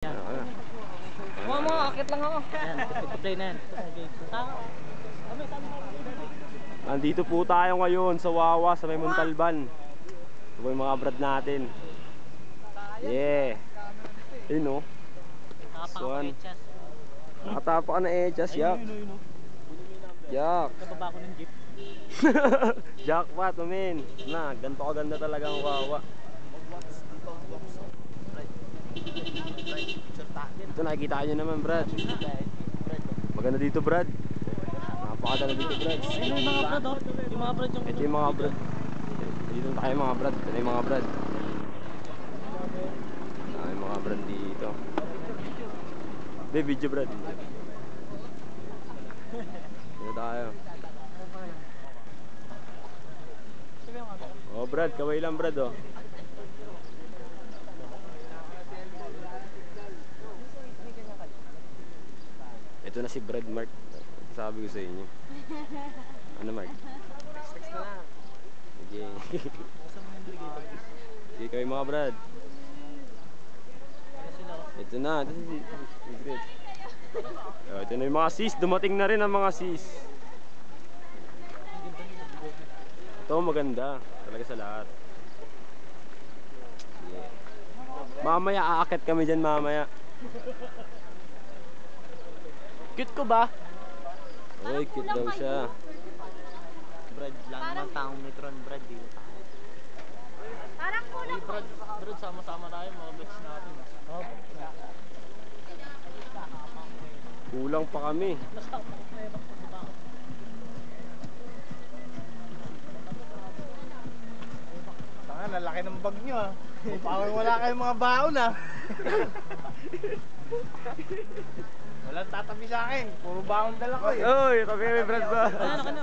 Mga akit lang ako. Yan, play na yan. Nandito po tayo ngayon sa Wawa sa may Montalban. Ito po yung mga brad natin. Yeah. Yun o. Swan. Nakatapa ka na echas, yak. Yak. Nababa ko ng jeep. Jackpot, mamin. Na, ganito kaganda talaga ang Wawa. Ito nakikita nyo naman, Brad. Maganda dito, Brad. Napakaganda dito, Brad. Ayun yung mga brad, oh. Yung mga brad yung... Ito yung mga Brad. Dito tayo mga Brad. Ito na yung mga Brad. Yung mga Brad dito. Hindi, video, Brad. Dito tayo. Oh, Brad. Kaway lang, Brad, oh. Ito na si Brad, Mark. Sabi ko sa inyo. Ano, Mark? Text na lang. Sige. Sige kayo mga Brad. Ito na. Ito si Secret. Ito na yung mga sis. Dumating na rin ang mga sis. Ito maganda. Talaga sa lahat. Yeah. Mamaya aakit kami dyan mamaya. Cute ko ba? Uy, cute daw siya. Brad lang naman taong metron, Brad. Di ba? Parang kulang ko. Brad, sama-sama tayo, mga bets natin. Oh. Kulang pa kami. Tanga, lalaki ng bag nyo ah. Parang wala kayong mga baon ah. Walang tatabi sa akin. Puro baon dala ko eh. Uy, tabi kami Brad ba? Ano ka na?